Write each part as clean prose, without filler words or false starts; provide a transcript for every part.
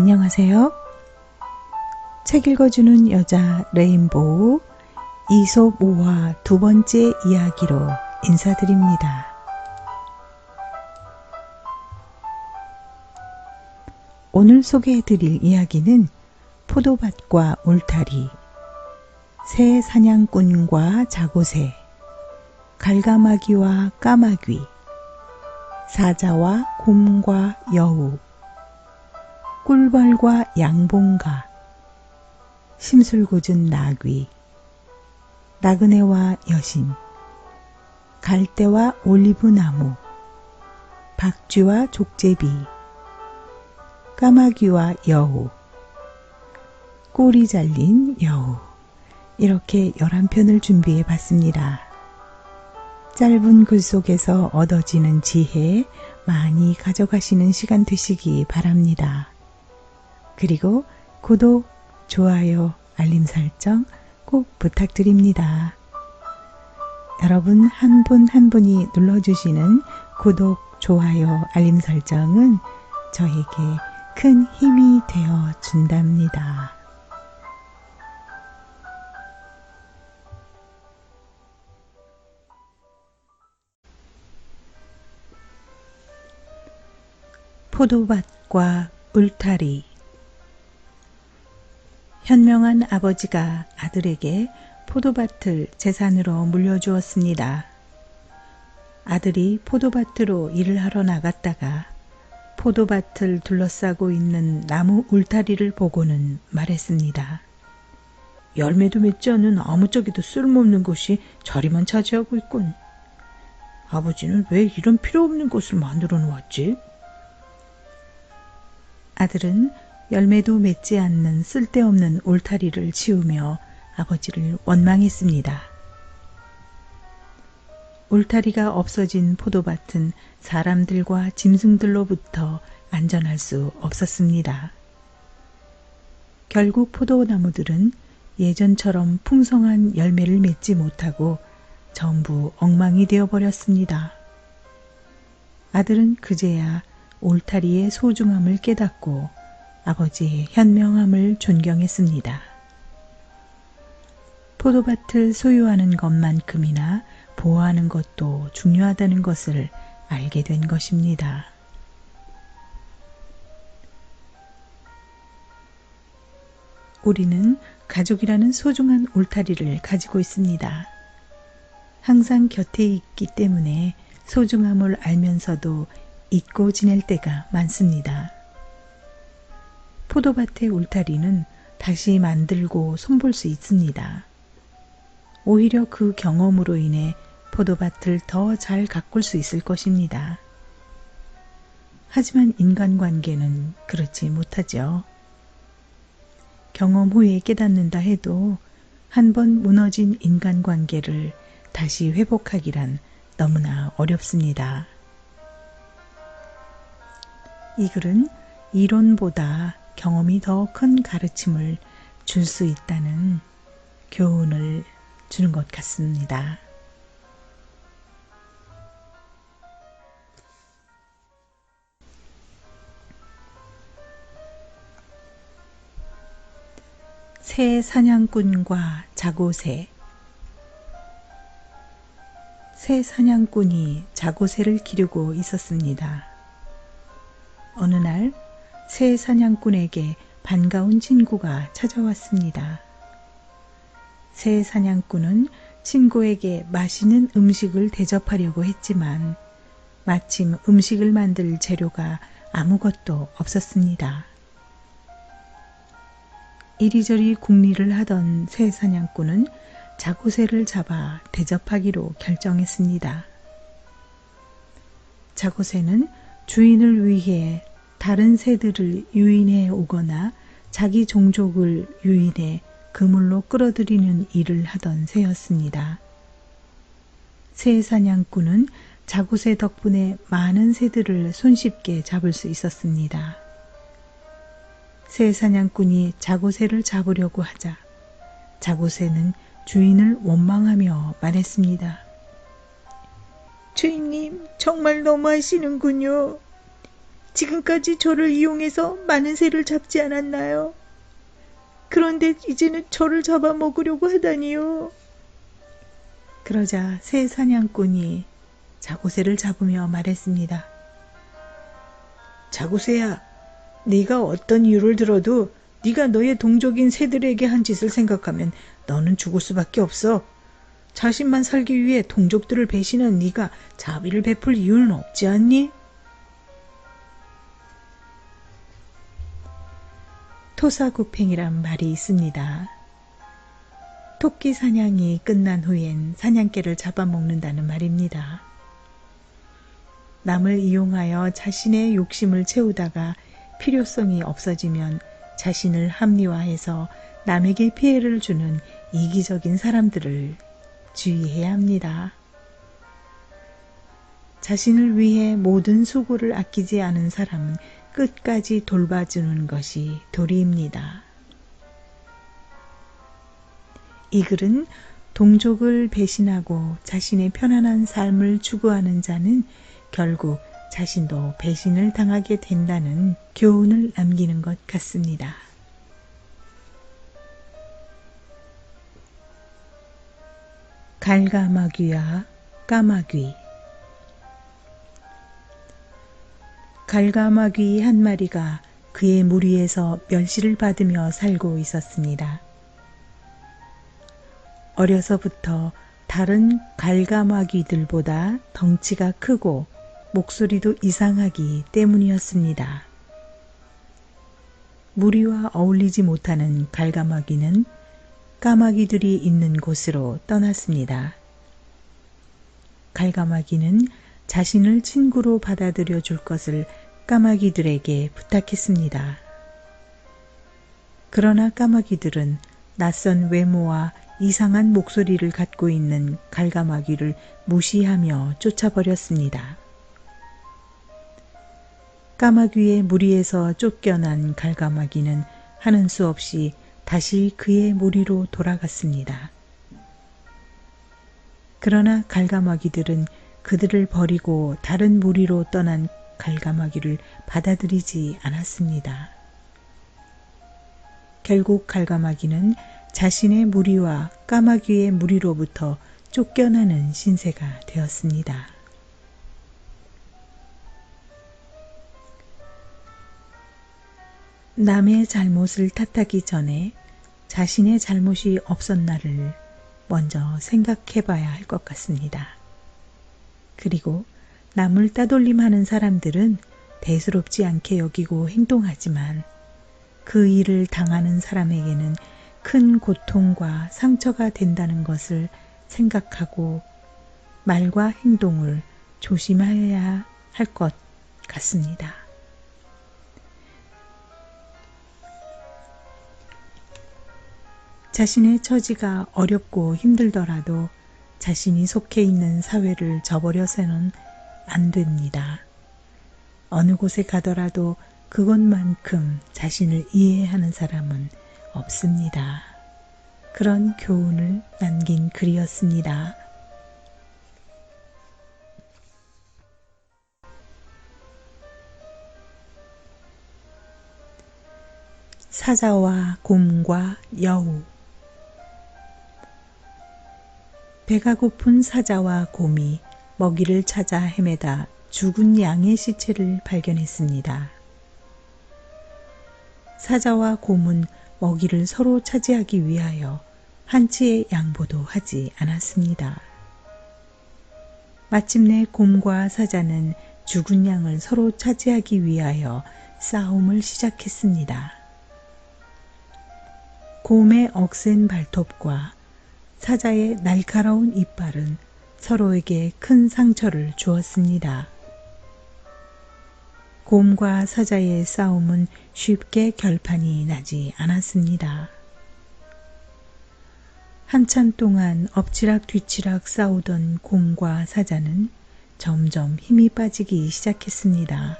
안녕하세요. 책 읽어주는 여자 레인보우 이솝 5화 두 번째 이야기로 인사드립니다. 오늘 소개해드릴 이야기는 포도밭과 울타리, 새 사냥꾼과 자고새, 갈가마귀와 까마귀, 사자와 곰과 여우, 꿀벌과 양봉가, 심술궂은 나귀, 나그네와 여신, 갈대와 올리브나무, 박쥐와 족제비, 까마귀와 여우, 꼬리 잘린 여우, 이렇게 11편을 준비해 봤습니다. 짧은 글 속에서 얻어지는 지혜 많이 가져가시는 시간 되시기 바랍니다. 그리고 구독, 좋아요, 알림 설정 꼭 부탁드립니다. 여러분 한 분 한 분이 눌러주시는 구독, 좋아요, 알림 설정은 저에게 큰 힘이 되어 준답니다. 포도밭과 울타리. 현명한 아버지가 아들에게 포도밭을 재산으로 물려주었습니다. 아들이 포도밭으로 일을 하러 나갔다가 포도밭을 둘러싸고 있는 나무 울타리를 보고는 말했습니다. 열매도 맺지 않는 아무짝에도 쓸모없는 것이 자리만 차지하고 있군. 아버지는 왜 이런 필요없는 것을 만들어 놓았지? 아들은 열매도 맺지 않는 쓸데없는 울타리를 치우며 아버지를 원망했습니다. 울타리가 없어진 포도밭은 사람들과 짐승들로부터 안전할 수 없었습니다. 결국 포도나무들은 예전처럼 풍성한 열매를 맺지 못하고 전부 엉망이 되어버렸습니다. 아들은 그제야 울타리의 소중함을 깨닫고 아버지의 현명함을 존경했습니다. 포도밭을 소유하는 것만큼이나 보호하는 것도 중요하다는 것을 알게 된 것입니다. 우리는 가족이라는 소중한 울타리를 가지고 있습니다. 항상 곁에 있기 때문에 소중함을 알면서도 잊고 지낼 때가 많습니다. 포도밭의 울타리는 다시 만들고 손볼 수 있습니다. 오히려 그 경험으로 인해 포도밭을 더 잘 가꿀 수 있을 것입니다. 하지만 인간관계는 그렇지 못하죠. 경험 후에 깨닫는다 해도 한번 무너진 인간관계를 다시 회복하기란 너무나 어렵습니다. 이 글은 이론보다 경험이 더 큰 가르침을 줄 수 있다는 교훈을 주는 것 같습니다. 새 사냥꾼과 자고새. 새 사냥꾼이 자고새를 기르고 있었습니다. 어느 날 새 사냥꾼에게 반가운 친구가 찾아왔습니다. 새 사냥꾼은 친구에게 맛있는 음식을 대접하려고 했지만 마침 음식을 만들 재료가 아무것도 없었습니다. 이리저리 궁리를 하던 새 사냥꾼은 자고새를 잡아 대접하기로 결정했습니다. 자고새는 주인을 위해 다른 새들을 유인해 오거나 자기 종족을 유인해 그물로 끌어들이는 일을 하던 새였습니다. 새 사냥꾼은 자고새 덕분에 많은 새들을 손쉽게 잡을 수 있었습니다. 새 사냥꾼이 자고새를 잡으려고 하자 자고새는 주인을 원망하며 말했습니다. 주인님, 정말 너무하시는군요. 지금까지 저를 이용해서 많은 새를 잡지 않았나요? 그런데 이제는 저를 잡아먹으려고 하다니요. 그러자 새 사냥꾼이 자구새를 잡으며 말했습니다. 자구새야, 네가 어떤 이유를 들어도 네가 너의 동족인 새들에게 한 짓을 생각하면 너는 죽을 수밖에 없어. 자신만 살기 위해 동족들을 배신한 네가 자비를 베풀 이유는 없지 않니? 토사구팽이란 말이 있습니다. 토끼 사냥이 끝난 후엔 사냥개를 잡아먹는다는 말입니다. 남을 이용하여 자신의 욕심을 채우다가 필요성이 없어지면 자신을 합리화해서 남에게 피해를 주는 이기적인 사람들을 주의해야 합니다. 자신을 위해 모든 수고를 아끼지 않은 사람은 끝까지 돌봐주는 것이 도리입니다. 이 글은 동족을 배신하고 자신의 편안한 삶을 추구하는 자는 결국 자신도 배신을 당하게 된다는 교훈을 남기는 것 같습니다. 갈가마귀와 까마귀. 갈가마귀 한 마리가 그의 무리에서 멸시를 받으며 살고 있었습니다. 어려서부터 다른 갈가마귀들보다 덩치가 크고 목소리도 이상하기 때문이었습니다. 무리와 어울리지 못하는 갈가마귀는 까마귀들이 있는 곳으로 떠났습니다. 갈가마귀는 자신을 친구로 받아들여 줄 것을 까마귀들에게 부탁했습니다. 그러나 까마귀들은 낯선 외모와 이상한 목소리를 갖고 있는 갈가마귀를 무시하며 쫓아버렸습니다. 까마귀의 무리에서 쫓겨난 갈가마귀는 하는 수 없이 다시 그의 무리로 돌아갔습니다. 그러나 갈가마귀들은 그들을 버리고 다른 무리로 떠난 갈가마귀를 받아들이지 않았습니다. 결국 갈가마귀는 자신의 무리와 까마귀의 무리로부터 쫓겨나는 신세가 되었습니다. 남의 잘못을 탓하기 전에 자신의 잘못이 없었나를 먼저 생각해 봐야 할 것 같습니다. 그리고 남을 따돌림하는 사람들은 대수롭지 않게 여기고 행동하지만 그 일을 당하는 사람에게는 큰 고통과 상처가 된다는 것을 생각하고 말과 행동을 조심해야 할 것 같습니다. 자신의 처지가 어렵고 힘들더라도 자신이 속해 있는 사회를 저버려서는 안 됩니다. 어느 곳에 가더라도 그것만큼 자신을 이해하는 사람은 없습니다. 그런 교훈을 남긴 글이었습니다. 사자와 곰과 여우. 배가 고픈 사자와 곰이 먹이를 찾아 헤매다 죽은 양의 시체를 발견했습니다. 사자와 곰은 먹이를 서로 차지하기 위하여 한치의 양보도 하지 않았습니다. 마침내 곰과 사자는 죽은 양을 서로 차지하기 위하여 싸움을 시작했습니다. 곰의 억센 발톱과 사자의 날카로운 이빨은 서로에게 큰 상처를 주었습니다. 곰과 사자의 싸움은 쉽게 결판이 나지 않았습니다. 한참 동안 엎치락 뒤치락 싸우던 곰과 사자는 점점 힘이 빠지기 시작했습니다.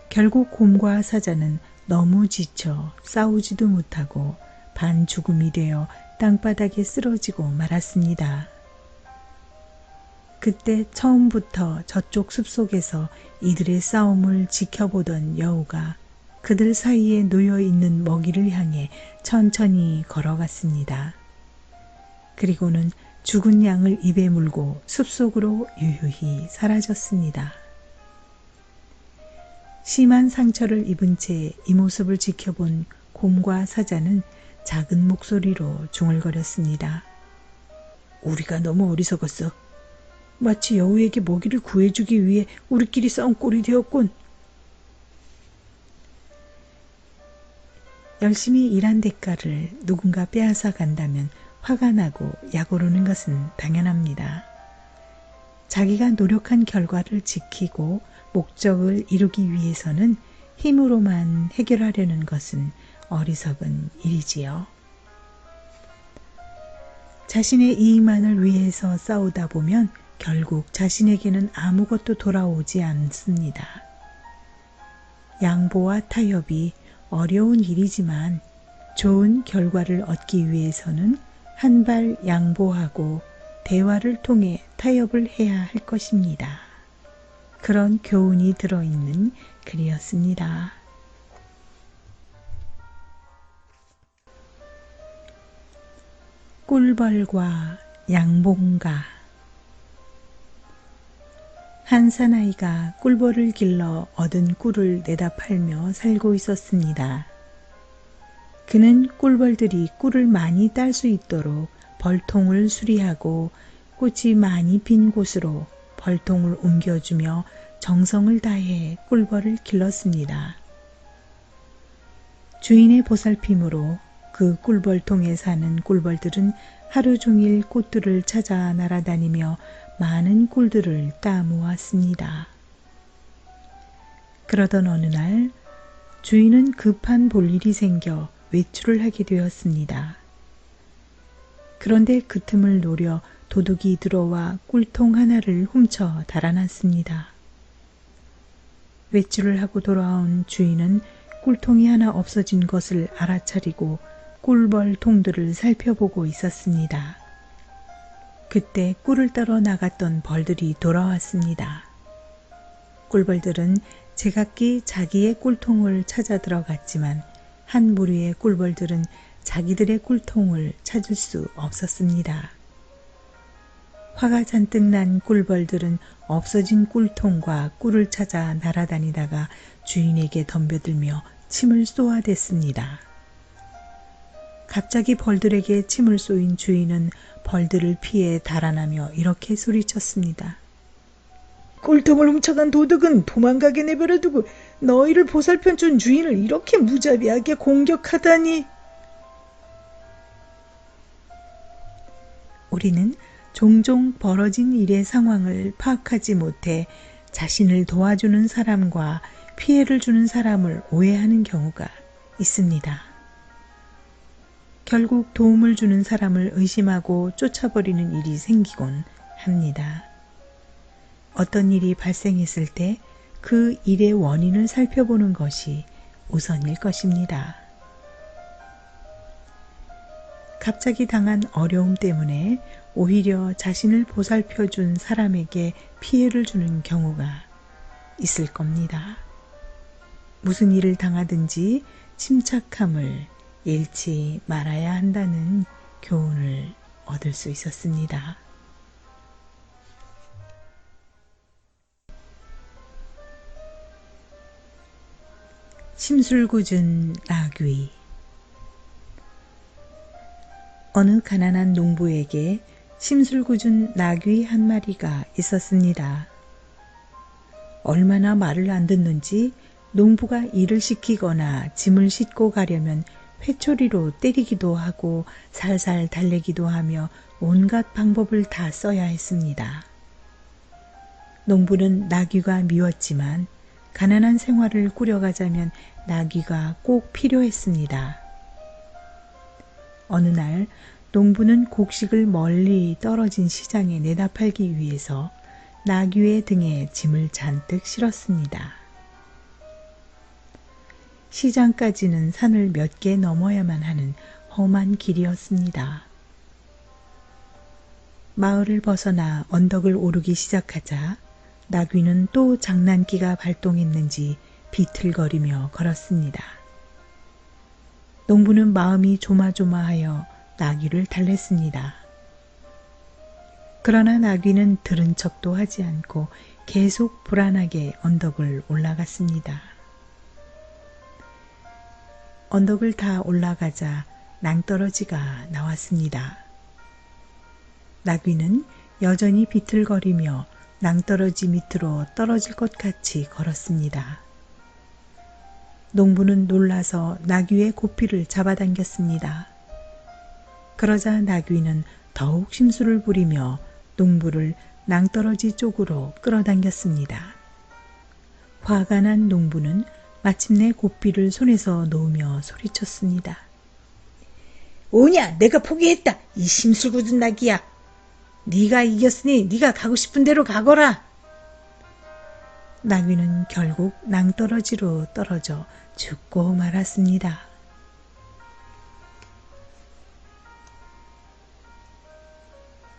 결국 곰과 사자는 너무 지쳐 싸우지도 못하고 반죽음이 되어 땅바닥에 쓰러지고 말았습니다. 그때 처음부터 저쪽 숲속에서 이들의 싸움을 지켜보던 여우가 그들 사이에 놓여 있는 먹이를 향해 천천히 걸어갔습니다. 그리고는 죽은 양을 입에 물고 숲속으로 유유히 사라졌습니다. 심한 상처를 입은 채 이 모습을 지켜본 곰과 사자는 작은 목소리로 중얼거렸습니다. 우리가 너무 어리석었어. 마치 여우에게 먹이를 구해주기 위해 우리끼리 싸운 꼴이 되었군. 열심히 일한 대가를 누군가 빼앗아 간다면 화가 나고 약오르는 것은 당연합니다. 자기가 노력한 결과를 지키고 목적을 이루기 위해서는 힘으로만 해결하려는 것은 어리석은 일이지요. 자신의 이익만을 위해서 싸우다 보면 결국 자신에게는 아무것도 돌아오지 않습니다. 양보와 타협이 어려운 일이지만 좋은 결과를 얻기 위해서는 한 발 양보하고 대화를 통해 타협을 해야 할 것입니다. 그런 교훈이 들어있는 글이었습니다. 꿀벌과 양봉가. 한 사나이가 꿀벌을 길러 얻은 꿀을 내다 팔며 살고 있었습니다. 그는 꿀벌들이 꿀을 많이 딸 수 있도록 벌통을 수리하고 꽃이 많이 핀 곳으로 벌통을 옮겨주며 정성을 다해 꿀벌을 길렀습니다. 주인의 보살핌으로 그 꿀벌통에 사는 꿀벌들은 하루 종일 꽃들을 찾아 날아다니며 많은 꿀들을 따모았습니다. 그러던 어느 날 주인은 급한 볼일이 생겨 외출을 하게 되었습니다. 그런데 그 틈을 노려 도둑이 들어와 꿀통 하나를 훔쳐 달아났습니다. 외출을 하고 돌아온 주인은 꿀통이 하나 없어진 것을 알아차리고 꿀벌 통들을 살펴보고 있었습니다. 그때 꿀을 따러 나갔던 벌들이 돌아왔습니다. 꿀벌들은 제각기 자기의 꿀통을 찾아 들어갔지만 한 무리의 꿀벌들은 자기들의 꿀통을 찾을 수 없었습니다. 화가 잔뜩 난 꿀벌들은 없어진 꿀통과 꿀을 찾아 날아다니다가 주인에게 덤벼들며 침을 쏘아댔습니다. 갑자기 벌들에게 침을 쏘인 주인은 벌들을 피해 달아나며 이렇게 소리쳤습니다. 꿀통을 훔쳐간 도둑은 도망가게 내버려두고 너희를 보살펴준 주인을 이렇게 무자비하게 공격하다니. 우리는 종종 벌어진 일의 상황을 파악하지 못해 자신을 도와주는 사람과 피해를 주는 사람을 오해하는 경우가 있습니다. 결국 도움을 주는 사람을 의심하고 쫓아버리는 일이 생기곤 합니다. 어떤 일이 발생했을 때 그 일의 원인을 살펴보는 것이 우선일 것입니다. 갑자기 당한 어려움 때문에 오히려 자신을 보살펴준 사람에게 피해를 주는 경우가 있을 겁니다. 무슨 일을 당하든지 침착함을 잃지 말아야 한다는 교훈을 얻을 수 있었습니다. 심술궂은 나귀. 어느 가난한 농부에게 심술궂은 나귀 한 마리가 있었습니다. 얼마나 말을 안 듣는지 농부가 일을 시키거나 짐을 싣고 가려면 회초리로 때리기도 하고 살살 달래기도 하며 온갖 방법을 다 써야 했습니다. 농부는 나귀가 미웠지만 가난한 생활을 꾸려가자면 나귀가 꼭 필요했습니다. 어느 날 농부는 곡식을 멀리 떨어진 시장에 내다 팔기 위해서 나귀의 등에 짐을 잔뜩 실었습니다. 시장까지는 산을 몇 개 넘어야만 하는 험한 길이었습니다. 마을을 벗어나 언덕을 오르기 시작하자 나귀는 또 장난기가 발동했는지 비틀거리며 걸었습니다. 농부는 마음이 조마조마하여 나귀를 달랬습니다. 그러나 나귀는 들은 척도 하지 않고 계속 불안하게 언덕을 올라갔습니다. 언덕을 다 올라가자 낭떠러지가 나왔습니다. 나귀는 여전히 비틀거리며 낭떠러지 밑으로 떨어질 것 같이 걸었습니다. 농부는 놀라서 나귀의 고삐를 잡아당겼습니다. 그러자 나귀는 더욱 심술을 부리며 농부를 낭떠러지 쪽으로 끌어당겼습니다. 화가 난 농부는 마침내 고삐를 손에서 놓으며 소리쳤습니다. 오냐, 내가 포기했다. 이 심술 굳은 나귀야. 네가 이겼으니 네가 가고 싶은 대로 가거라. 나귀는 결국 낭떠러지로 떨어져 죽고 말았습니다.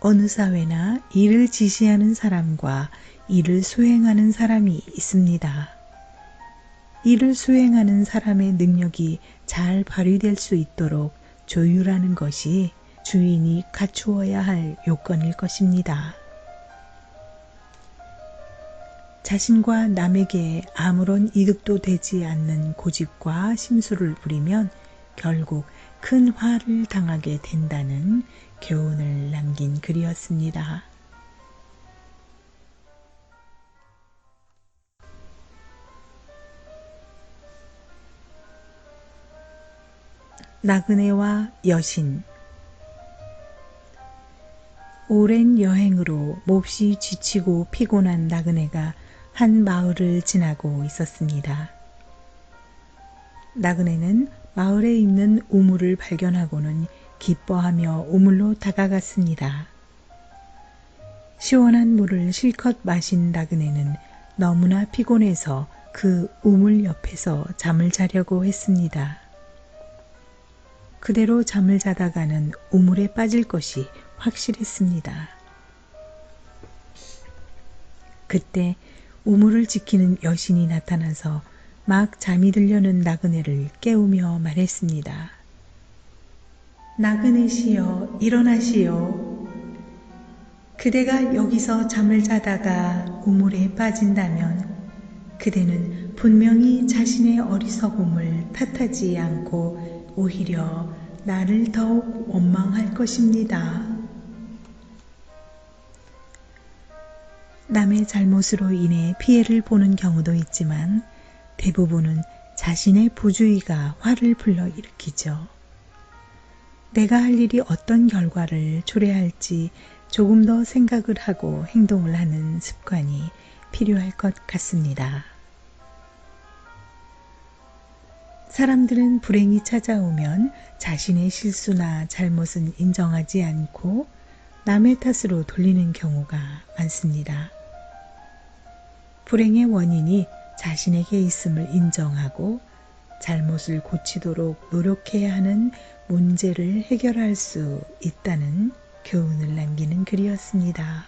어느 사회나 일을 지시하는 사람과 일을 수행하는 사람이 있습니다. 일을 수행하는 사람의 능력이 잘 발휘될 수 있도록 조율하는 것이 주인이 갖추어야 할 요건일 것입니다. 자신과 남에게 아무런 이득도 되지 않는 고집과 심술을 부리면 결국 큰 화를 당하게 된다는 교훈을 남긴 글이었습니다. 나그네와 여신. 오랜 여행으로 몹시 지치고 피곤한 나그네가 한 마을을 지나고 있었습니다. 나그네는 마을에 있는 우물을 발견하고는 기뻐하며 우물로 다가갔습니다. 시원한 물을 실컷 마신 나그네는 너무나 피곤해서 그 우물 옆에서 잠을 자려고 했습니다. 그대로 잠을 자다가는 우물에 빠질 것이 확실했습니다. 그때 우물을 지키는 여신이 나타나서 막 잠이 들려는 나그네를 깨우며 말했습니다. 나그네시여, 일어나시오. 그대가 여기서 잠을 자다가 우물에 빠진다면 그대는 분명히 자신의 어리석음을 탓하지 않고 오히려 나를 더욱 원망할 것입니다. 남의 잘못으로 인해 피해를 보는 경우도 있지만 대부분은 자신의 부주의가 화를 불러일으키죠. 내가 할 일이 어떤 결과를 초래할지 조금 더 생각을 하고 행동을 하는 습관이 필요할 것 같습니다. 사람들은 불행이 찾아오면 자신의 실수나 잘못은 인정하지 않고 남의 탓으로 돌리는 경우가 많습니다. 불행의 원인이 자신에게 있음을 인정하고 잘못을 고치도록 노력해야 하는 문제를 해결할 수 있다는 교훈을 남기는 글이었습니다.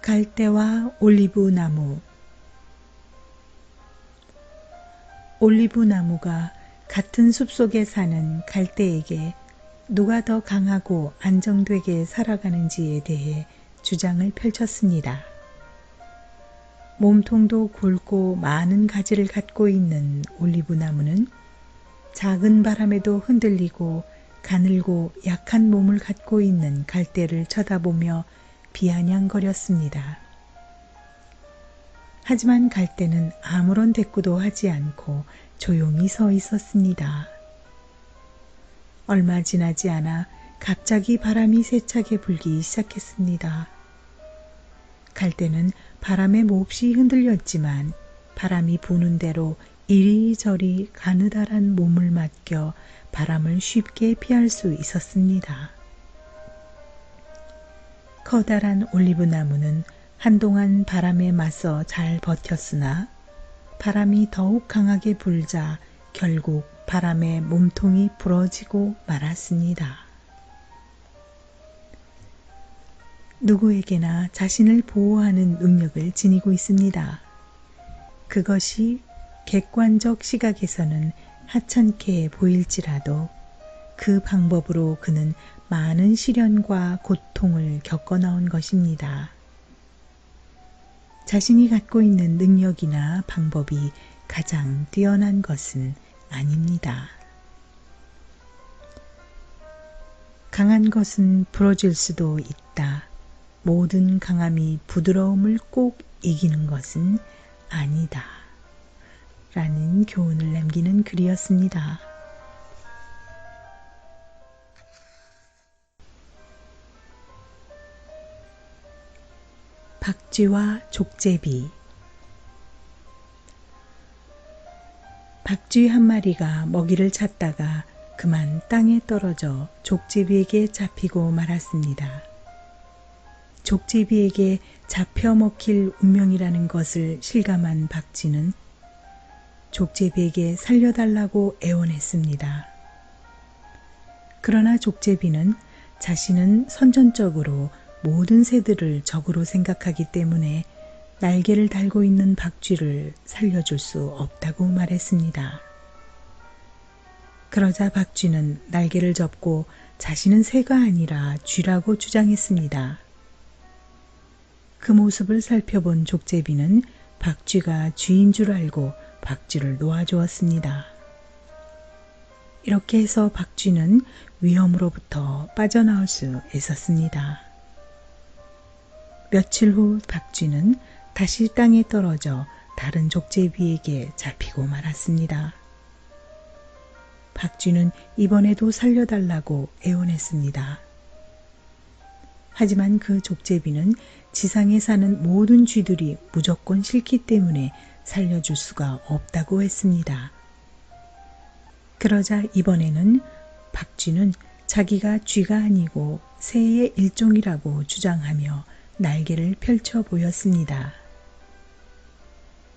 갈대와 올리브 나무. 올리브 나무가 같은 숲속에 사는 갈대에게 누가 더 강하고 안정되게 살아가는지에 대해 주장을 펼쳤습니다. 몸통도 굵고 많은 가지를 갖고 있는 올리브 나무는 작은 바람에도 흔들리고 가늘고 약한 몸을 갖고 있는 갈대를 쳐다보며 비아냥거렸습니다. 하지만 갈대는 아무런 대꾸도 하지 않고 조용히 서 있었습니다. 얼마 지나지 않아 갑자기 바람이 세차게 불기 시작했습니다. 갈대는 바람에 몹시 흔들렸지만 바람이 부는 대로 이리저리 가느다란 몸을 맡겨 바람을 쉽게 피할 수 있었습니다. 커다란 올리브 나무는 한동안 바람에 맞서 잘 버텼으나 바람이 더욱 강하게 불자 결국 바람에 몸통이 부러지고 말았습니다. 누구에게나 자신을 보호하는 능력을 지니고 있습니다. 그것이 객관적 시각에서는 하찮게 보일지라도 그 방법으로 그는 많은 시련과 고통을 겪어 나온 것입니다. 자신이 갖고 있는 능력이나 방법이 가장 뛰어난 것은 아닙니다. 강한 것은 부러질 수도 있다. 모든 강함이 부드러움을 꼭 이기는 것은 아니다. 라는 교훈을 남기는 글이었습니다. 박쥐와 족제비. 박쥐 한 마리가 먹이를 찾다가 그만 땅에 떨어져 족제비에게 잡히고 말았습니다. 족제비에게 잡혀 먹힐 운명이라는 것을 실감한 박쥐는 족제비에게 살려달라고 애원했습니다. 그러나 족제비는 자신은 선천적으로 모든 새들을 적으로 생각하기 때문에 날개를 달고 있는 박쥐를 살려줄 수 없다고 말했습니다. 그러자 박쥐는 날개를 접고 자신은 새가 아니라 쥐라고 주장했습니다. 그 모습을 살펴본 족제비는 박쥐가 쥐인 줄 알고 박쥐를 놓아주었습니다. 이렇게 해서 박쥐는 위험으로부터 빠져나올 수 있었습니다. 며칠 후 박쥐는 다시 땅에 떨어져 다른 족제비에게 잡히고 말았습니다. 박쥐는 이번에도 살려달라고 애원했습니다. 하지만 그 족제비는 지상에 사는 모든 쥐들이 무조건 싫기 때문에 살려줄 수가 없다고 했습니다. 그러자 이번에는 박쥐는 자기가 쥐가 아니고 새의 일종이라고 주장하며 날개를 펼쳐 보였습니다.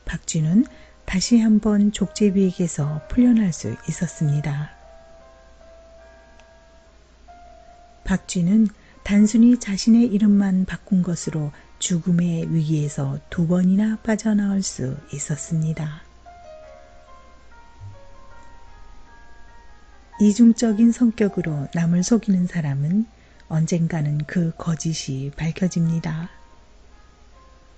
박쥐는 다시 한번 족제비에게서 풀려날 수 있었습니다. 박쥐는 단순히 자신의 이름만 바꾼 것으로 죽음의 위기에서 2번이나 빠져나올 수 있었습니다. 이중적인 성격으로 남을 속이는 사람은 언젠가는 그 거짓이 밝혀집니다.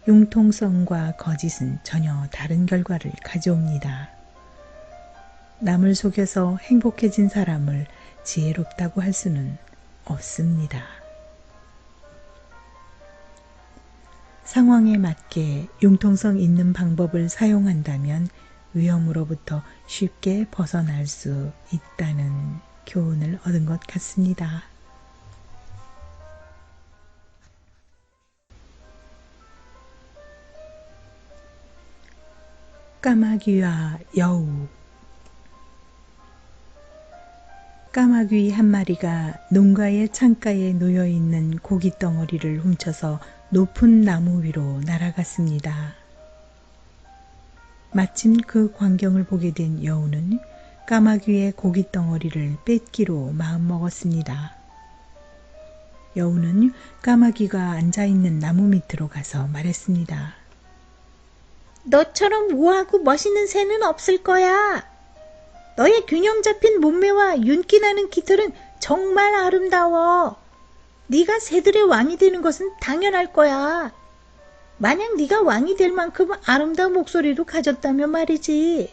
융통성과 거짓은 전혀 다른 결과를 가져옵니다. 남을 속여서 행복해진 사람을 지혜롭다고 할 수는 없습니다. 상황에 맞게 융통성 있는 방법을 사용한다면 위험으로부터 쉽게 벗어날 수 있다는 교훈을 얻은 것 같습니다. 까마귀와 여우. 까마귀 한 마리가 농가의 창가에 놓여있는 고깃덩어리를 훔쳐서 높은 나무 위로 날아갔습니다. 마침 그 광경을 보게 된 여우는 까마귀의 고깃덩어리를 뺏기로 마음먹었습니다. 여우는 까마귀가 앉아있는 나무 밑으로 가서 말했습니다. 너처럼 우아하고 멋있는 새는 없을 거야. 너의 균형 잡힌 몸매와 윤기 나는 깃털은 정말 아름다워. 네가 새들의 왕이 되는 것은 당연할 거야. 만약 네가 왕이 될 만큼 아름다운 목소리도 가졌다면 말이지.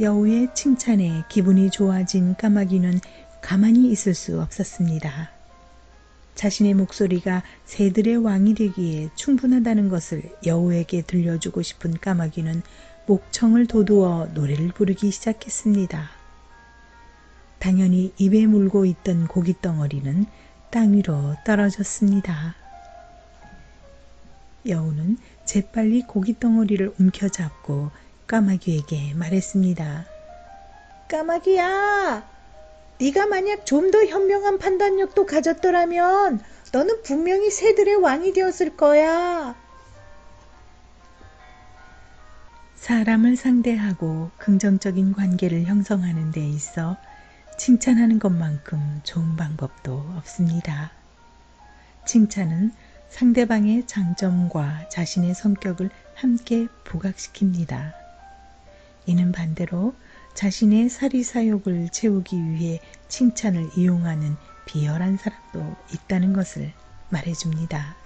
여우의 칭찬에 기분이 좋아진 까마귀는 가만히 있을 수 없었습니다. 자신의 목소리가 새들의 왕이 되기에 충분하다는 것을 여우에게 들려주고 싶은 까마귀는 목청을 돋우어 노래를 부르기 시작했습니다. 당연히 입에 물고 있던 고깃덩어리는 땅 위로 떨어졌습니다. 여우는 재빨리 고깃덩어리를 움켜잡고 까마귀에게 말했습니다. 까마귀야, 네가 만약 좀 더 현명한 판단력도 가졌더라면 너는 분명히 새들의 왕이 되었을 거야. 사람을 상대하고 긍정적인 관계를 형성하는 데 있어 칭찬하는 것만큼 좋은 방법도 없습니다. 칭찬은 상대방의 장점과 자신의 성격을 함께 부각시킵니다. 이는 반대로 자신의 사리사욕을 채우기 위해 칭찬을 이용하는 비열한 사람도 있다는 것을 말해줍니다.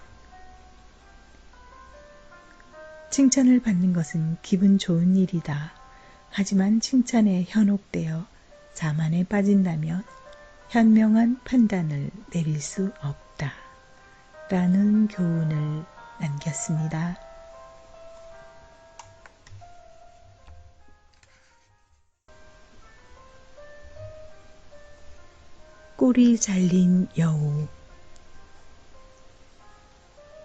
칭찬을 받는 것은 기분 좋은 일이다. 하지만 칭찬에 현혹되어 자만에 빠진다면 현명한 판단을 내릴 수 없다. 라는 교훈을 남겼습니다. 꼬리 잘린 여우.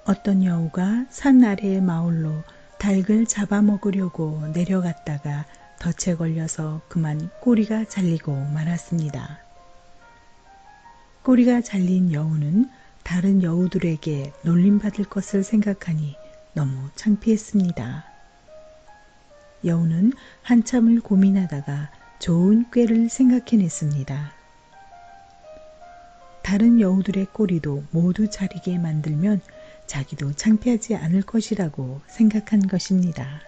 어떤 여우가 산 아래의 마을로 닭을 잡아먹으려고 내려갔다가 덫에 걸려서 그만 꼬리가 잘리고 말았습니다. 꼬리가 잘린 여우는 다른 여우들에게 놀림받을 것을 생각하니 너무 창피했습니다. 여우는 한참을 고민하다가 좋은 꾀를 생각해냈습니다. 다른 여우들의 꼬리도 모두 자리게 만들면 자기도 창피하지 않을 것이라고 생각한 것입니다.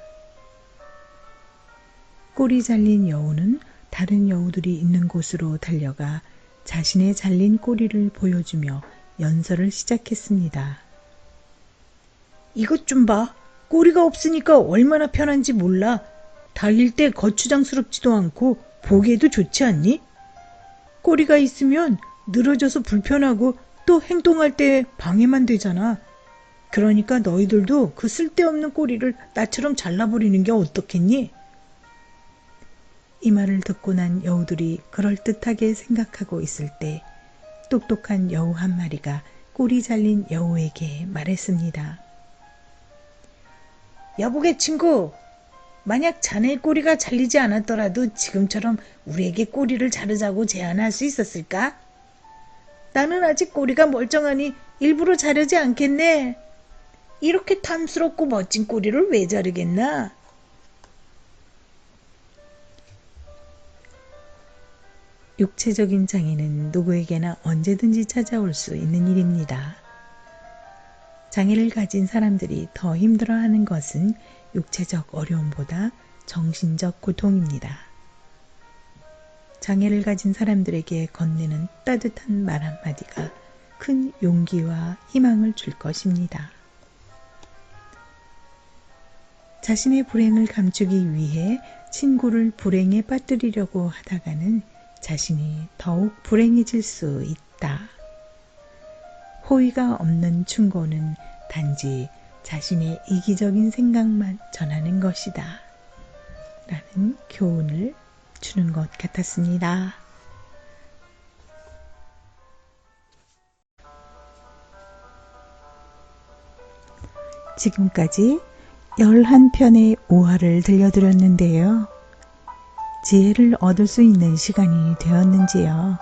꼬리 잘린 여우는 다른 여우들이 있는 곳으로 달려가 자신의 잘린 꼬리를 보여주며 연설을 시작했습니다. 이것 좀 봐. 꼬리가 없으니까 얼마나 편한지 몰라. 달릴 때 거추장스럽지도 않고 보기에도 좋지 않니? 꼬리가 있으면 늘어져서 불편하고 또 행동할 때 방해만 되잖아. 그러니까 너희들도 그 쓸데없는 꼬리를 나처럼 잘라버리는 게 어떻겠니? 이 말을 듣고 난 여우들이 그럴듯하게 생각하고 있을 때 똑똑한 여우 한 마리가 꼬리 잘린 여우에게 말했습니다. 여보게 친구, 만약 자네의 꼬리가 잘리지 않았더라도 지금처럼 우리에게 꼬리를 자르자고 제안할 수 있었을까? 나는 아직 꼬리가 멀쩡하니 일부러 자르지 않겠네. 이렇게 탐스럽고 멋진 꼬리를 왜 자르겠나? 육체적인 장애는 누구에게나 언제든지 찾아올 수 있는 일입니다. 장애를 가진 사람들이 더 힘들어하는 것은 육체적 어려움보다 정신적 고통입니다. 장애를 가진 사람들에게 건네는 따뜻한 말 한마디가 큰 용기와 희망을 줄 것입니다. 자신의 불행을 감추기 위해 친구를 불행에 빠뜨리려고 하다가는 자신이 더욱 불행해질 수 있다. 호의가 없는 충고는 단지 자신의 이기적인 생각만 전하는 것이다. 라는 교훈을 주는 것 같았습니다. 지금까지 11편의 오화를 들려드렸는데요. 지혜를 얻을 수 있는 시간이 되었는지요.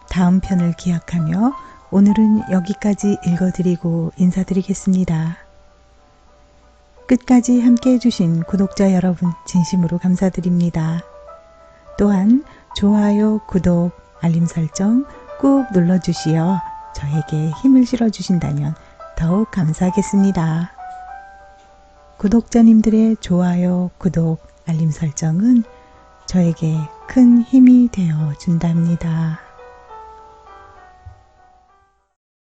다음 편을 기약하며 오늘은 여기까지 읽어드리고 인사드리겠습니다. 끝까지 함께 해주신 구독자 여러분 진심으로 감사드립니다. 또한 좋아요, 구독, 알림 설정 꾹 눌러주시어 저에게 힘을 실어주신다면 더욱 감사하겠습니다. 구독자님들의 좋아요, 구독, 알림 설정은 저에게 큰 힘이 되어 준답니다.